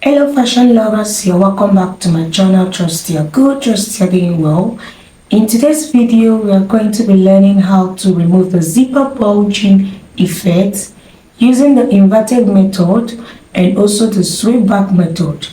Hello fashion lovers, you're welcome back to my channel. Trust you're good, trust you're doing well. In today's video, we are going to be learning how to remove the zipper bulging effect using the inverted method and also the sweep back method.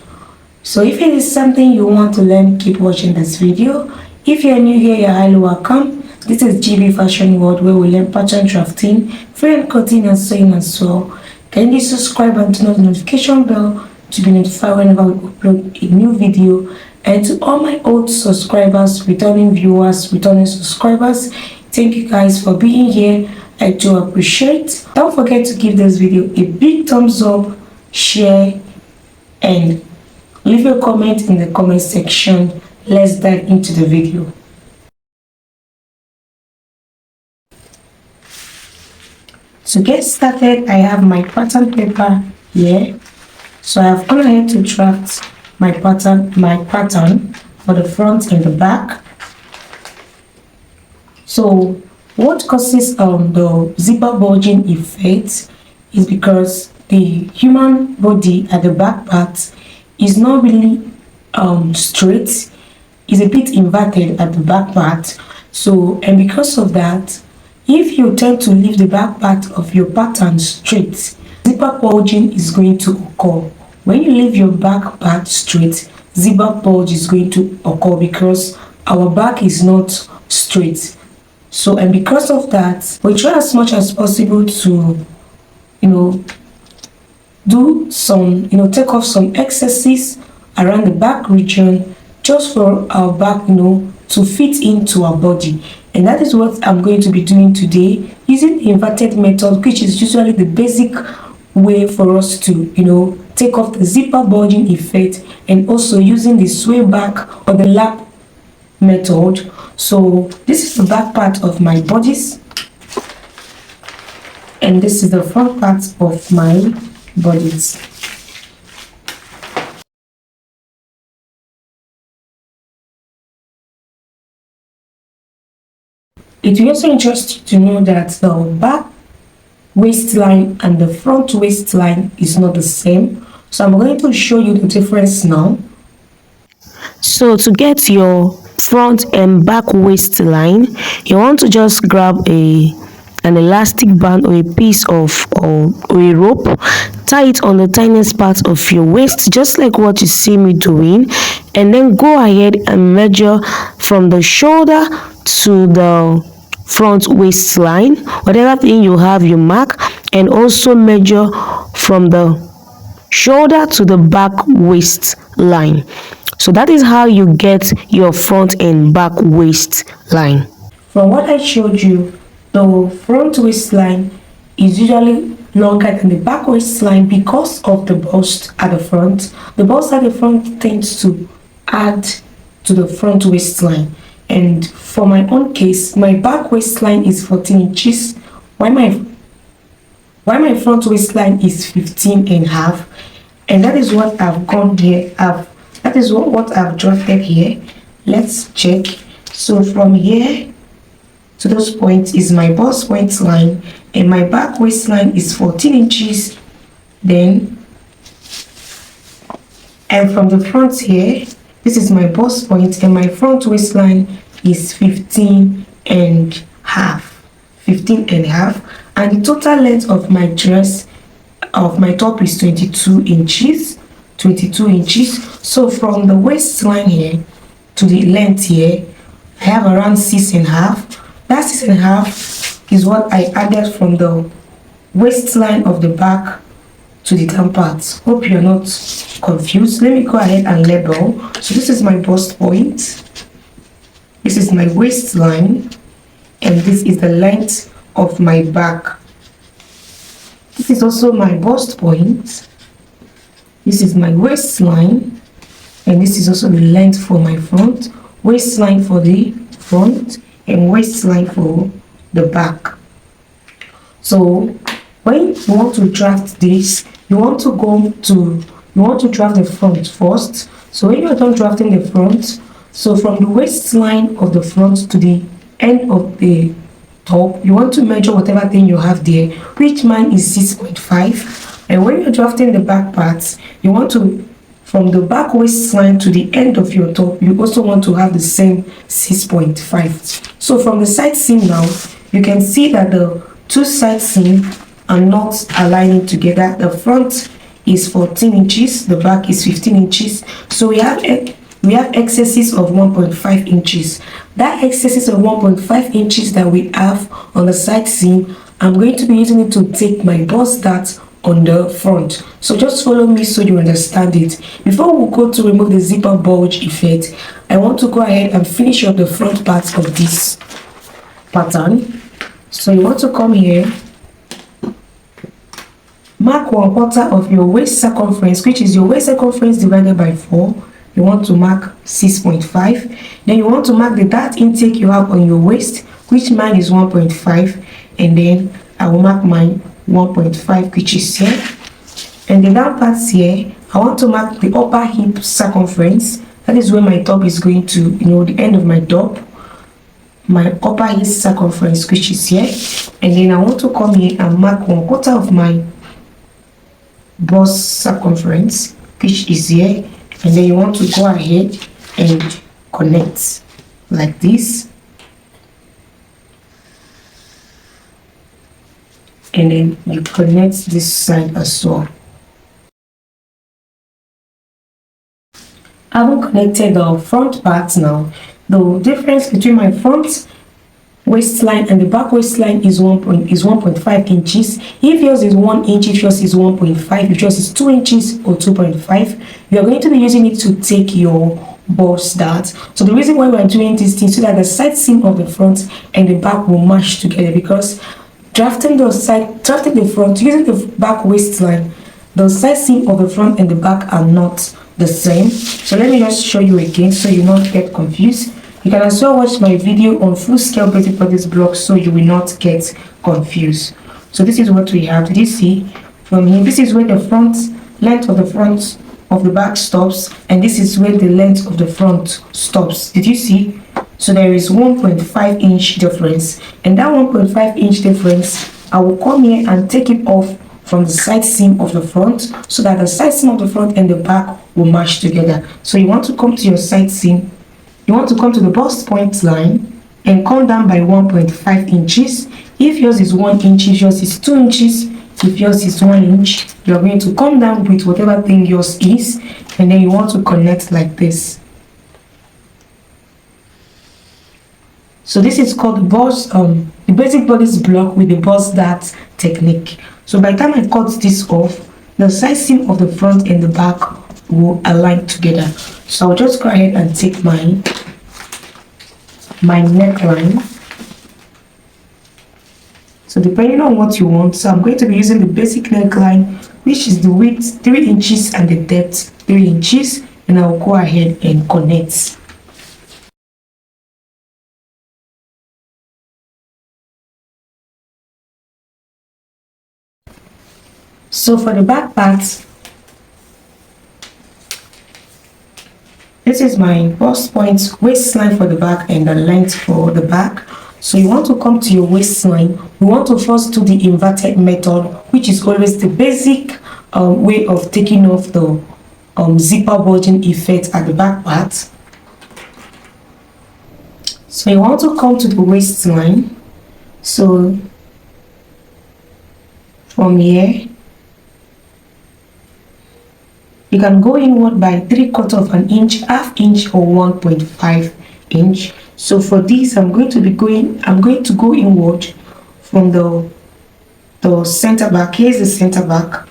So if it is something you want to learn, keep watching this video. If you're new here, you're highly welcome. This is GB Fashion World, where we learn pattern drafting, frame cutting and sewing as well. Kindly subscribe and turn on the notification bell to be notified whenever we upload a new video. And to all my old subscribers, returning viewers, returning subscribers, thank you guys for being here. I do appreciate. Don't forget to give this video a big thumbs up, share, and leave a comment in the comment section. Let's dive into the video. To get started, I have my pattern paper here. So I have gone ahead to draft my pattern for the front and the back. So what causes the zipper bulging effect is because the human body at the back part is not really straight, is a bit inverted at the back part. So, and because of that, if you tend to leave the back part of your pattern straight, zipper bulging is going to occur. When you leave your back part straight, zipper bulge is going to occur because our back is not straight. So, and because of that, we try as much as possible to, do some, take off some excesses around the back region just for our back, to fit into our body. And that is what I'm going to be doing today using the inverted method, which is usually the basic way for us to, take off the zipper bulging effect, and also using the sway back or the lap method. So this is the back part of my bodice, and this is the front part of my bodice. It will also interest you to know that the back waistline and the front waistline is not the same. So I'm going to show you the difference now. So to get your front and back waistline, you want to just grab an elastic band or a piece of or a rope, tie it on the tiniest part of your waist, just like what you see me doing, and then go ahead and measure from the shoulder to the front waistline. Whatever thing you have, you mark, and also measure from the shoulder to the back waistline. So that is how you get your front and back waistline. From what I showed you, the front waistline is usually longer than the back waistline because of the bust at the front. The bust at the front tends to add to the front waistline. And for my own case, my back waistline is 14 inches, while my front waistline is 15 and a half. And that is what I've gone here. That is what I've drafted here. Let's check. So from here to those points is my bust waistline, and my back waistline is 14 inches. Then, and from the front here, this is my bust point, and my front waistline is 15 and a half. And the total length of my dress, of my top, is 22 inches. So from the waistline here to the length here, I have around 6 and a half. That 6 and a half is what I added from the waistline of the back to the down part. Hope you're not confused. Let me go ahead and label. So this is my bust point, this is my waistline, and this is the length of my back. This is also my bust point, this is my waistline, and this is also the length for my front, waistline for the front and waistline for the back. So when you want to draft this, you want to draft the front first. So when you're done drafting the front, so from the waistline of the front to the end of the top, you want to measure whatever thing you have there, which mine is 6.5. And when you're drafting the back parts, you want to from the back waistline to the end of your top, you also want to have the same 6.5. So from the side seam now, you can see that the two side seam are not aligning together. The front is 14 inches, the back is 15 inches. So we have excesses of 1.5 inches. That excesses of 1.5 inches that we have on the side seam, I'm going to be using it to take my bust dart on the front. So just follow me so you understand it. Before we go to remove the zipper bulge effect, I want to go ahead and finish up the front part of this pattern. So you want to come here, mark 1/4 of your waist circumference, which is your waist circumference divided by 4. You want to mark 6.5. Then you want to mark the dart intake you have on your waist, which mine is 1.5, and then I will mark mine 1.5, which is here. And the down parts here, I want to mark the upper hip circumference. That is where my top is going to, the end of my top, my upper hip circumference, which is here. And then I want to come here and mark 1/4 of my bust circumference, which is here. And then you want to go ahead and connect like this. And then you connect this side as well. I haven't connected the front part now. The difference between my front waistline and the back waistline is 1.5 inches. If yours is 1 inch, if yours is 1.5, if yours is 2 inches or 2.5, you are going to be using it to take your bust dart. So the reason why we are doing this thing, so that the side seam of the front and the back will match together, because drafting the front using the back waistline, the side seam of the front and the back are not the same. So let me just show you again so you not get confused. You can as well watch my video on full scale basic bodice block so you will not get confused. So this is what we have. Did you see from here? This is where the front length of the front of the back stops, and this is where the length of the front stops. Did you see? So there is 1.5 inch difference, and that 1.5 inch difference, I will come here and take it off from the side seam of the front so that the side seam of the front and the back will match together. So you want to come to your side seam, you want to come to the bust point line and come down by 1.5 inches. If yours is 1 inch, if yours is 2 inches, if yours is 1 inch, you are going to come down with whatever thing yours is, and then you want to connect like this. So this is called the basic bodice block with the bust dart technique. So by the time I cut this off, the side seam of the front and the back will align together. So I'll just go ahead and take my neckline. So depending on what you want, so I'm going to be using the basic neckline, which is the width 3 inches and the depth 3 inches, and I'll go ahead and connect. So for the back part, this is my bust point waistline for the back and the length for the back. So you want to come to your waistline. We want to first do the inverted method, which is always the basic way of taking off the zipper bulging effect at the back part. So you want to come to the waistline. So from here, you can go inward by 3/4 of an inch, ½ inch, or 1.5 inch. So for this, I'm going to go inward from the center back. Here's the center back.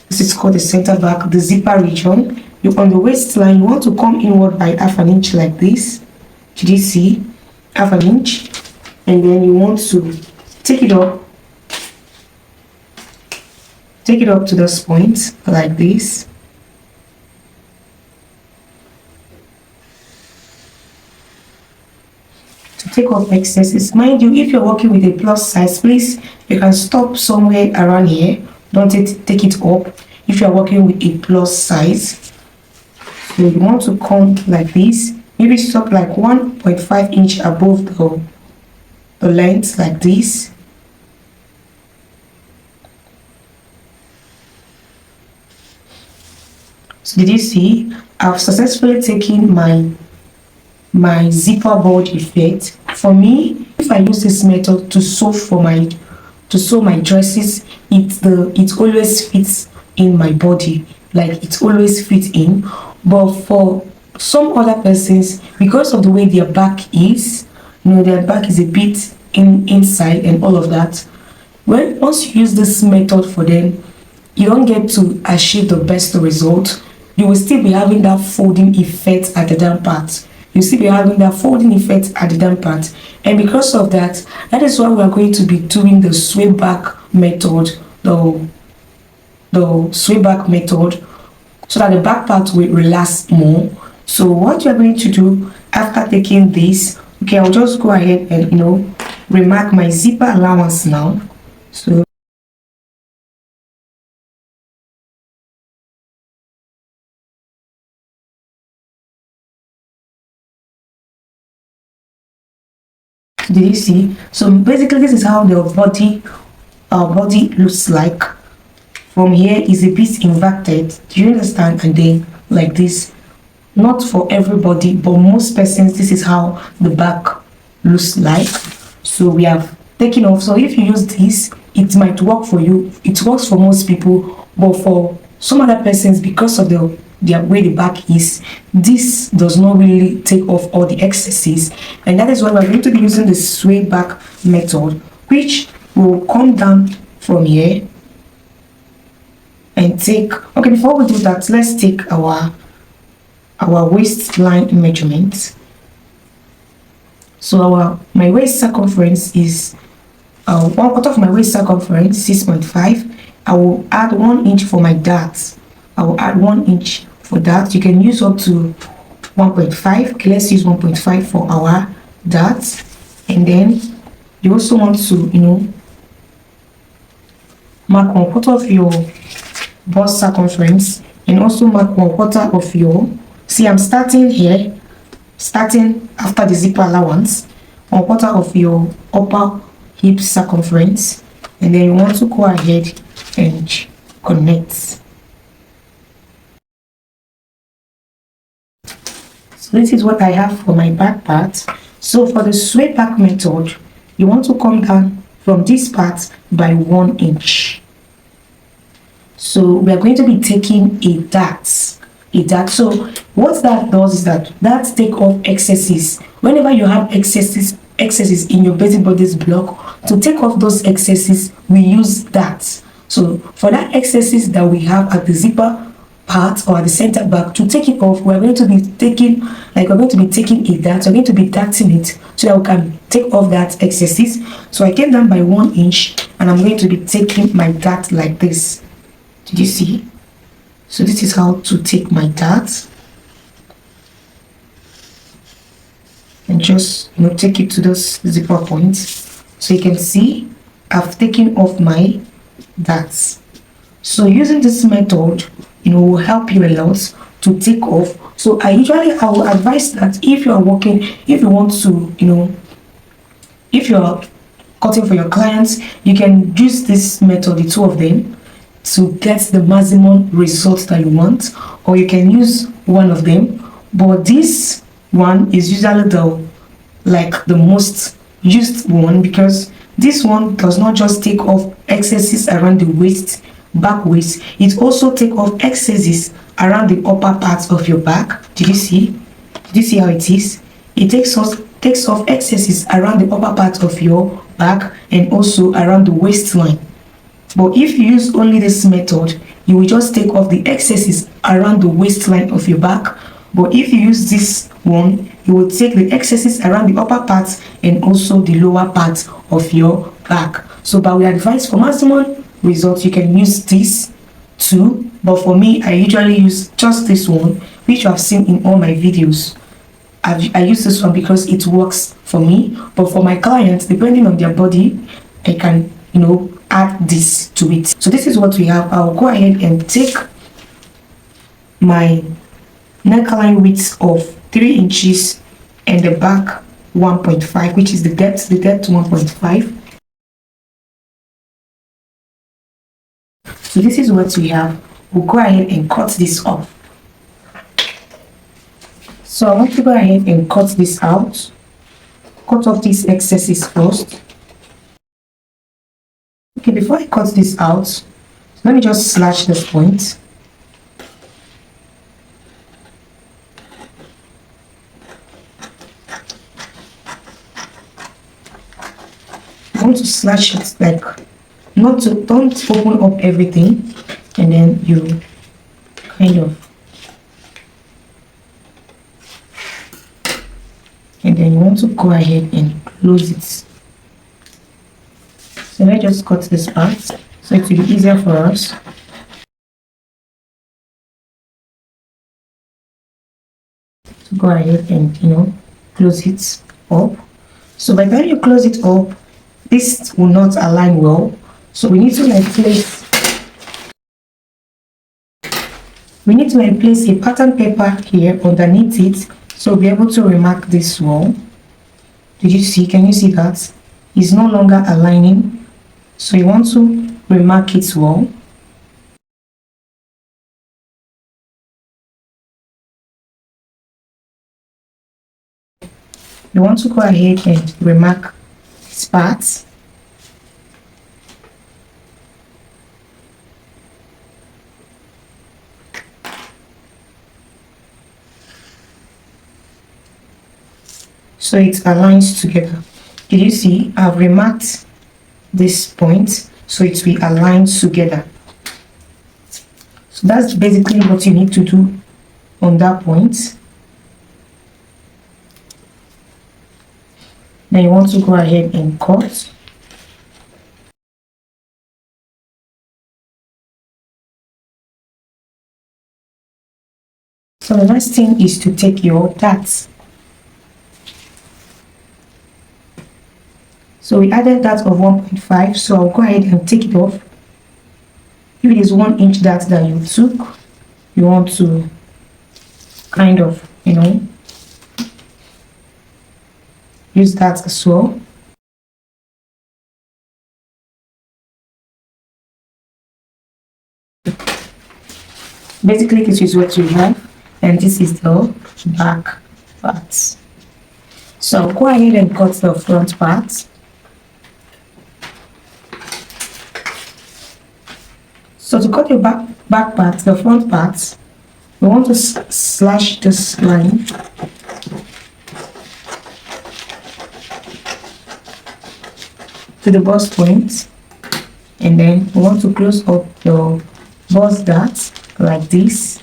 This is called the center back, the zipper region. On the waistline, you want to come inward by ½ an inch like this. Did you see? ½ an inch. And then you want to take it up to this point like this. To take off excesses, mind you, if you're working with a plus size, please, you can stop somewhere around here. Don't take it up if you're working with a plus size. So you want to come like this, maybe stop like 1.5 inch above the length like this. So did you see? I've successfully taken my zipper bulge effect. For me, if I use this method to sew my dresses, it always fits in my body, like it always fits in. But for some other persons, because of the way their back is, their back is a bit inside and all of that, when once you use this method for them, you don't get to achieve the best result. You will still be having that folding effect at the down part. You still be having that folding effect at the down part. And because of that, that is why we are going to be doing the sway back method, the sway back method, so that the back part will relax more. So what you are going to do after taking this, okay, I'll just go ahead and remark my zipper allowance now. So did you see? So basically this is how the body our body looks like. From here is a bit inverted, do you understand? And then like this. Not for everybody, but most persons, this is how the back looks like. So we have taken off. So if you use this, it might work for you. It works for most people, but for some other persons, because of their way the back is, this does not really take off all the excesses. And that is why we're going to be using the sway back method, which will come down from here and take, okay, before we do that, let's take our waistline measurement. So my waist circumference is 1/4 of my waist circumference, 6.5. I will add 1 inch for my dart. I will add 1 inch for that. You can use up to 1.5. Okay, let's use 1.5 for our dart. And then you also want to mark 1/4 of your bust circumference, and also mark 1/4 of your, see, I'm starting here, starting after the zipper allowance, 1/4 of your upper hip circumference, and then you want to go ahead and connect. So this is what I have for my back part. So for the sway back method, you want to come down from this part by 1 inch. So we are going to be taking a dart. So what that does is that take off excesses. Whenever you have excesses in your basic bodice block, to take off those excesses, we use that. So for that excesses that we have at the zipper part or at the center back, to take it off, we're going to be taking a dart. We're going to be darting it so that we can take off that excesses. So I came down by 1 inch, and I'm going to be taking my dart like this. Did you see? So this is how to take my dart, and just take it to those zipper points. So you can see I've taken off my darts. So using this method will help you a lot to take off. So I will advise that if you are working, if you want to if you are cutting for your clients, you can use this method, the two of them, to get the maximum results that you want, or you can use one of them. But this one is usually the most used one, because this one does not just take off excesses around the waist, back waist, it also take off excesses around the upper parts of your back. Did you see how it is? It takes off excesses around the upper part of your back and also around the waistline. But if you use only this method, you will just take off the excesses around the waistline of your back. But if you use this one, you will take the excesses around the upper parts and also the lower parts of your back. So but we advise for maximum results, you can use this too. But for me, I usually use just this one, which you have seen in all my videos. I use this one because it works for me. But for my clients, depending on their body, I can add this to it. So this is what we have. I'll go ahead and take my neckline width of 3 inches and the back 1.5, which is the depth 1.5. So this is what we have. We'll go ahead and cut this off. So I want to go ahead and cut this out. Cut off these excesses first. Okay, before I cut this out, let me just slash this point. I want to slash it like don't open up everything, and then you kind of, and then you want to go ahead and close it. So let's just cut this part so it will be easier for us. To go ahead and close it up. So by the time you close it up, this will not align well. So we need to place a pattern paper here underneath it, so we'll be able to remark this wall. Did you see? Can you see that? It's no longer aligning. So you want to remark its wall. You want to go ahead and remark this part. So it aligns together. Did you see? I've remarked this point so it will align together. So that's basically what you need to do on that point. Then you want to go ahead and cut. So the next thing is to take your darts. So we added that of 1.5, so I'll go ahead and take it off. If it is 1 inch dart that you took, you want to kind of, use that as well. Basically, this is what you have, and this is the back part. So go ahead and cut the front part. So to cut your back part, the front part, we want to slash this line. To the bust point, and then we want to close up your bust dart like this.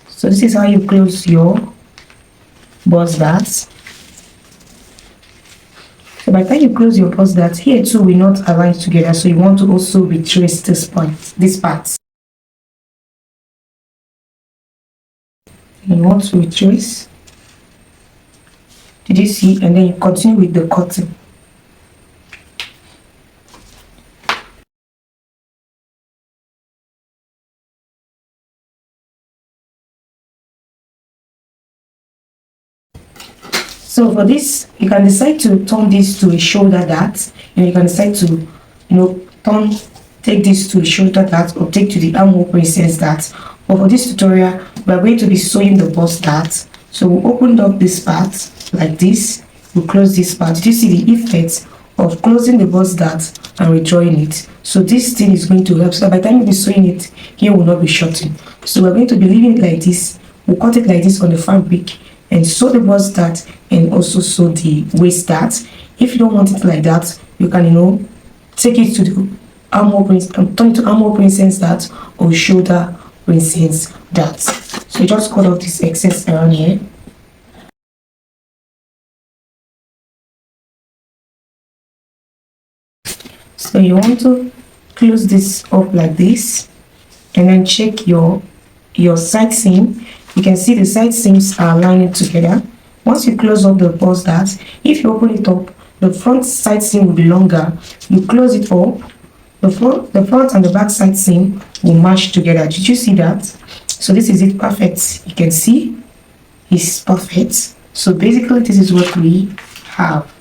So this is how you close your bust darts. So by the time you close your bust dart, here too will not align together, so you want to also retrace this part. And you want to retrace. Did you see? And then you continue with the cutting. So for this, you can decide to turn this to a shoulder dart, and you can decide to, take this to a shoulder dart or take to the armhole princess dart. But for this tutorial, we are going to be sewing the bust dart. So we opened up this part like this. We close this part. Did you see the effect of closing the bust dart and redrawing it? So this thing is going to help. So by the time you be sewing it, here will not be shorting. So we're going to be leaving it like this. We'll cut it like this on the fabric and sew the bust dart and also sew the waist dart. If you don't want it like that, you can take it to the armhole turn it to armhole princess dart or shoulder princess dart. So you just cut off this excess around here. So you want to close this up like this, and then check your side seam. You can see the side seams are aligning together. Once you close up the bust dart, if you open it up, the front side seam will be longer. You close it up, the front and the back side seam will match together. Did you see that? So this is it, perfect. You can see it's perfect. So basically this is what we have.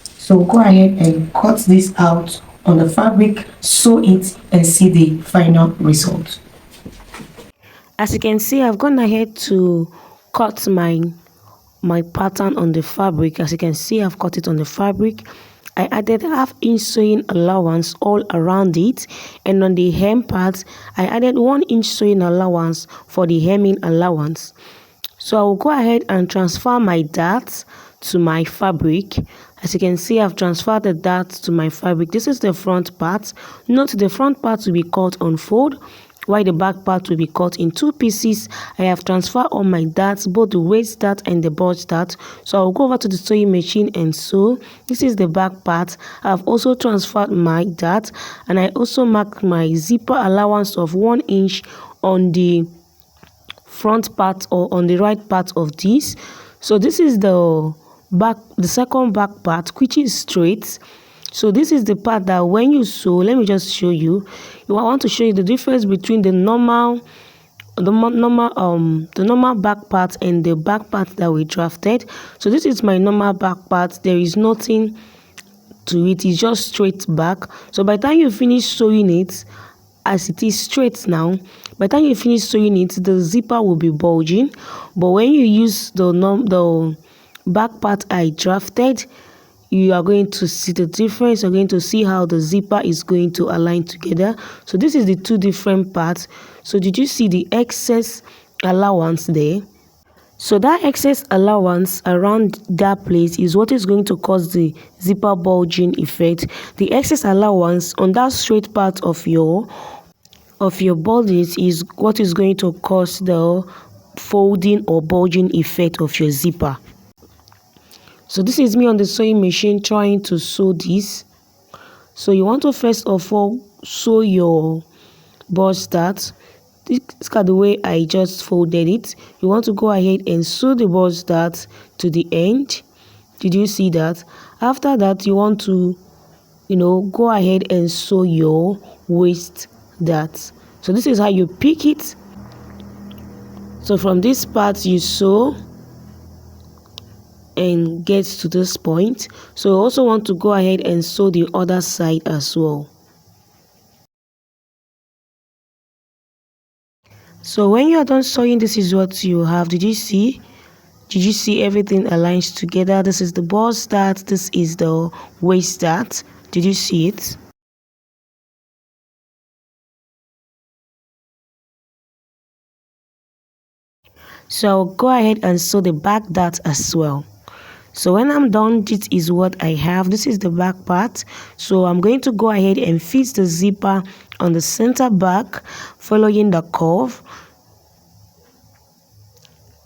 So go ahead and cut this out on the fabric, sew it, and see the final result. As you can see, I've gone ahead to cut my pattern on the fabric. As you can see, I've cut it on the fabric. I added half-inch sewing allowance all around it, and on the hem part I added 1-inch sewing allowance for the hemming allowance. So I will go ahead and transfer my darts to my fabric. As you can see, I've transferred the darts to my fabric. This is the front part. Note the front part will be cut on fold, while the back part will be cut in 2 pieces. I have transferred all my darts, both the waist dart and the bulge dart. So I'll go over to the sewing machine and sew. This is the back part. I've also transferred my dart, and I also marked my zipper allowance of 1 inch on the front part or on the right part of this. So this is the second back part, which is straight. So this is the part that when you sew, let me just show you. I want to show you the difference between the normal back part and the back part that we drafted. So this is my normal back part. There is nothing to it, it's just straight back. So by the time you finish sewing it, as it is straight now, by the time you finish sewing it, the zipper will be bulging. But when you use the back part I drafted, you are going to see the difference. You're going to see how the zipper is going to align together. So this is the 2 different parts. So did you see the excess allowance there? So that excess allowance around that place is what is going to cause the zipper bulging effect. The excess allowance on that straight part of your bodice is what is going to cause the folding or bulging effect of your zipper. So this is me on the sewing machine trying to sew this. So you want to first of all sew your bulge dart. Look at the way I just folded it. You want to go ahead and sew the bulge dart to the end. Did you see that? After that, you want to go ahead and sew your waist dart. So this is how you pick it. So from this part you sew and get to this point. So you also want to go ahead and sew the other side as well. So when you are done sewing, this is what you have. Did you see everything aligns together? This is the bulge dart, this is the waist dart. Did you see it? So I'll go ahead and sew the back dart as well. So when I'm done, this is what I have. This is the back part. So I'm going to go ahead and fit the zipper on the center back, following the curve.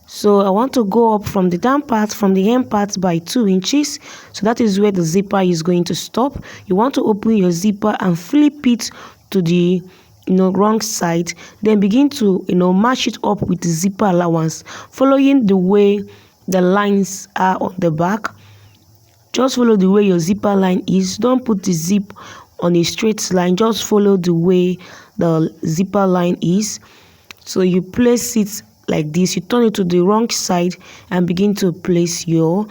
So I want to go up from the down part, from the hem part by 2 inches. So that is where the zipper is going to stop. You want to open your zipper and flip it to the wrong side, then begin to match it up with the zipper allowance, following the way the lines are on the back. Just follow the way your zipper line is. Don't put the zip on a straight line, just follow the way the zipper line is. So you place it like this, you turn it to the wrong side and begin to place your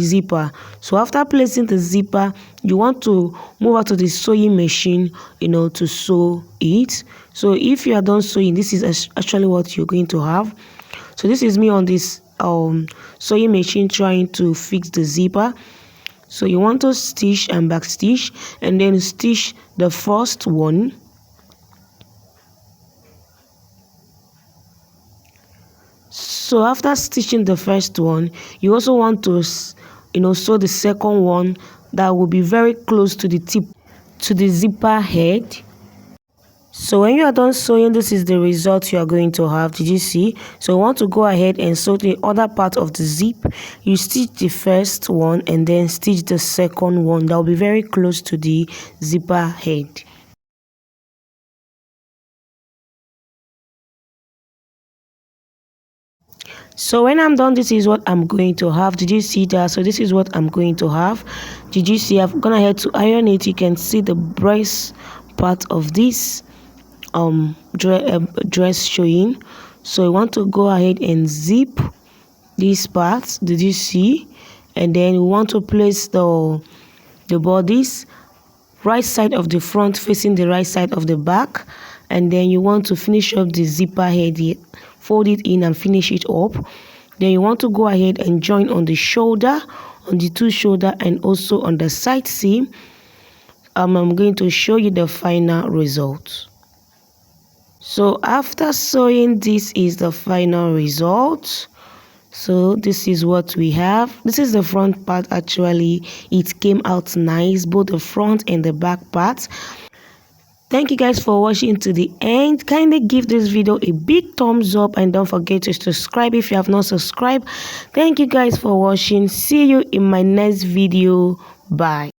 zipper. So after placing the zipper, you want to move out to the sewing machine to sew it. So if you are done sewing, this is actually what you're going to have. So this is me on this sewing machine trying to fix the zipper. So you want to stitch and back stitch, and then stitch the first one. So after stitching the first one, you also want to sew the second one that will be very close to the tip, to the zipper head. So when you are done sewing, this is the result you are going to have. Did you see? So you want to go ahead and sew the other part of the zip. You stitch the first one and then stitch the second one that will be very close to the zipper head. So when I'm done, this is what I'm going to have. Did you see that? So this is what I'm going to have. Did you see? I've gone ahead to iron it. You can see the breast part of this dress showing. So you want to go ahead and zip these parts. Did you see? And then you want to place the bodice right side of the front facing the right side of the back, and then you want to finish up the zipper head here, fold it in and finish it up. Then you want to go ahead and join on the shoulder, on the two shoulder, and also on the side seam. I'm going to show you the final result. So after sewing, this is the final result. So this is what we have. This is the front part. Actually, it came out nice, both the front and the back part. Thank you guys for watching to the end. Kindly give this video a big thumbs up and don't forget to subscribe if you have not subscribed. Thank you guys for watching. See you in my next video. Bye.